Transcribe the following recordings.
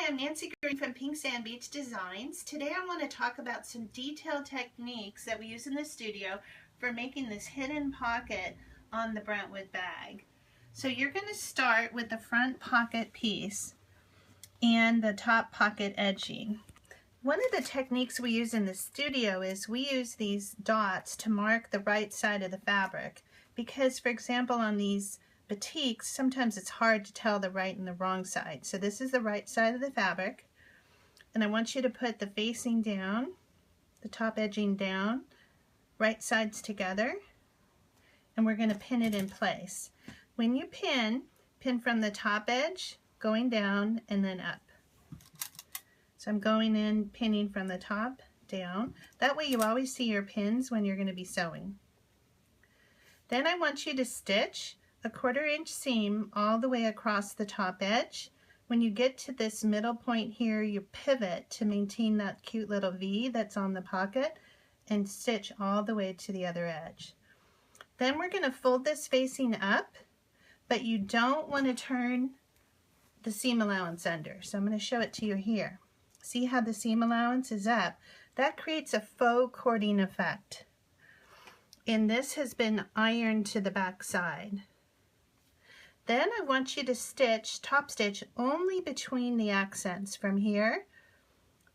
Hi, I'm Nancy Green from Pink Sand Beach Designs. Today I want to talk about some detailed techniques that we use in the studio for making this hidden pocket on the Brentwood bag. So you're going to start with the front pocket piece and the top pocket edging. One of the techniques we use in the studio is we use these dots to mark the right side of the fabric because, for example, on these batiks, sometimes it's hard to tell the right and the wrong side. So this is the right side of the fabric, and I want you to put the facing down, the top edging down, right sides together, and we're going to pin it in place. When you pin from the top edge, going down and then up. So I'm going in, pinning from the top down. That way you always see your pins when you're going to be sewing. Then I want you to stitch a 1/4 inch seam all the way across the top edge. When you get to this middle point here, you pivot to maintain that cute little V that's on the pocket and stitch all the way to the other edge. Then we're going to fold this facing up, but you don't want to turn the seam allowance under. So I'm going to show it to you here. See how the seam allowance is up? That creates a faux cording effect. And this has been ironed to the back side. Then I want you to stitch, top stitch, only between the accents from here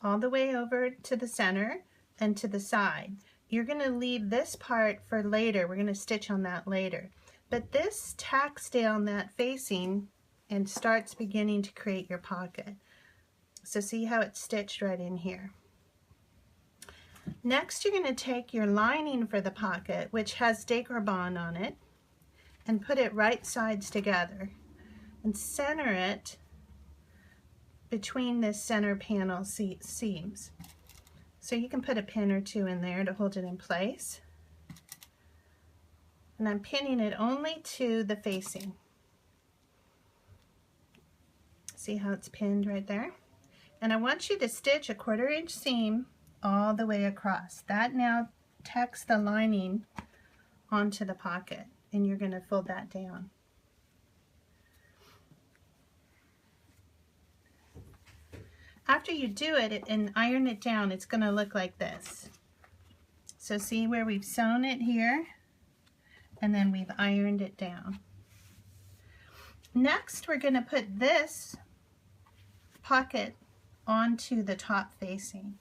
all the way over to the center and to the side. You're going to leave this part for later. We're going to stitch on that later. But this tacks down that facing and starts beginning to create your pocket. So see how it's stitched right in here. Next, you're going to take your lining for the pocket, which has decor bond on it, and put it right sides together and center it between this center panel seams. So you can put a pin or two in there to hold it in place. And I'm pinning it only to the facing. See how it's pinned right there? And I want you to stitch a 1/4 inch seam all the way across. That now tacks the lining onto the pocket, and you're going to fold that down. After you do it and iron it down, it's going to look like this. So see where we've sewn it here, and then we've ironed it down. Next, we're going to put this pocket onto the top facing.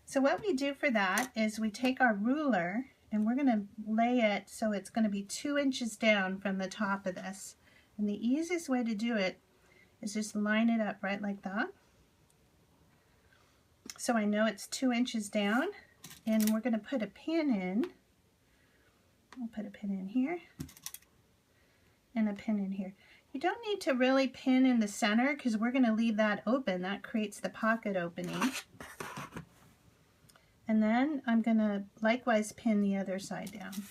So what we do for that is we take our ruler and we're going to lay it so it's going to be 2 inches down from the top of this. And the easiest way to do it is just line it up right like that. So I know it's 2 inches down, and we're going to put a pin in. I'll put a pin in here and a pin in here. You don't need to really pin in the center because we're going to leave that open. That creates the pocket opening. And then I'm going to likewise pin the other side down.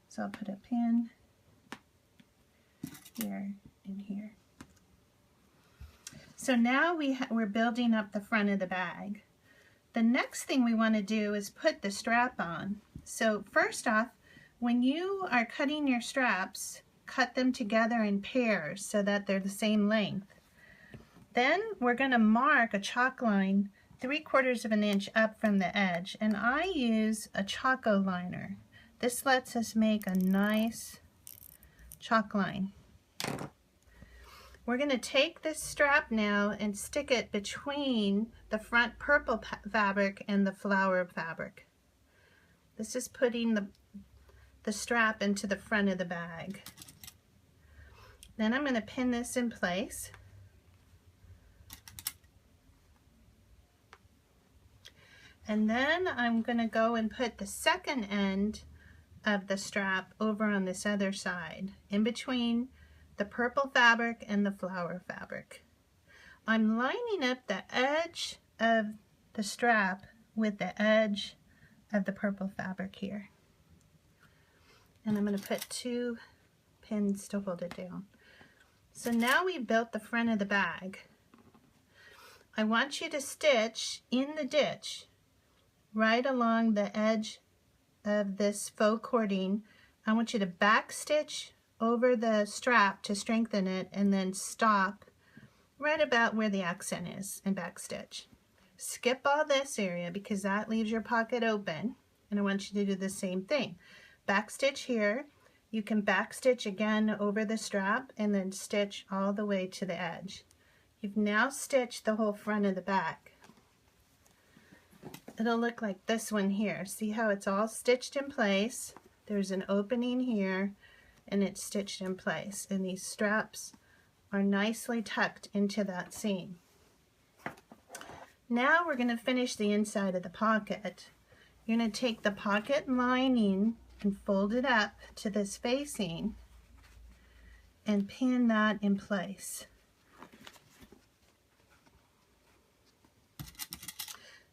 So I'll put a pin here and here. So now we're building up the front of the bag. The next thing we want to do is put the strap on. So first off, when you are cutting your straps, cut them together in pairs so that they're the same length. Then we're going to mark a chalk line 3/4 of an inch up from the edge, and I use a Choco liner. This lets us make a nice chalk line. We're going to take this strap now and stick it between the front purple fabric and the flower fabric. This is putting the strap into the front of the bag. Then I'm going to pin this in place. And then I'm going to go and put the second end of the strap over on this other side, in between the purple fabric and the flower fabric. I'm lining up the edge of the strap with the edge of the purple fabric here. And I'm going to put 2 pins to hold it down. So now we've built the front of the bag. I want you to stitch in the ditch right along the edge of this faux cording. I want you to back stitch over the strap to strengthen it and then stop right about where the accent is and backstitch. Skip all this area because that leaves your pocket open, and I want you to do the same thing. Backstitch here. You can backstitch again over the strap and then stitch all the way to the edge. You've now stitched the whole front of the back. It'll look like this one here. See how it's all stitched in place? There's an opening here and it's stitched in place, and these straps are nicely tucked into that seam. Now we're going to finish the inside of the pocket. You're going to take the pocket lining and fold it up to this facing and pin that in place.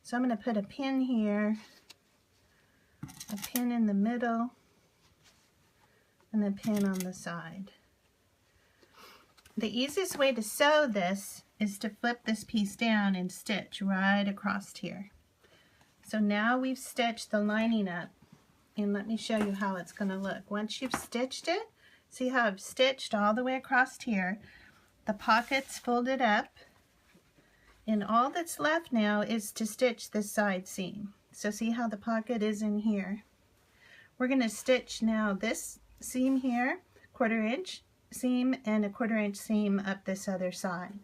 So I'm going to put a pin here, a pin in the middle, and a pin on the side. The easiest way to sew this is to flip this piece down and stitch right across here. So now we've stitched the lining up, and let me show you how it's going to look. Once you've stitched it, see how I've stitched all the way across here, the pocket's folded up, and all that's left now is to stitch this side seam. So see how the pocket is in here. We're going to stitch now this seam here, 1/4 inch seam and a 1/4 inch seam up this other side.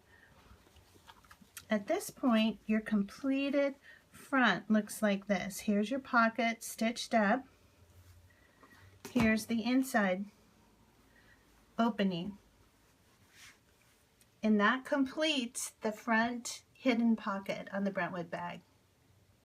At this point, your completed front looks like this. Here's your pocket stitched up. Here's the inside opening. And that completes the front hidden pocket on the Brentwood bag.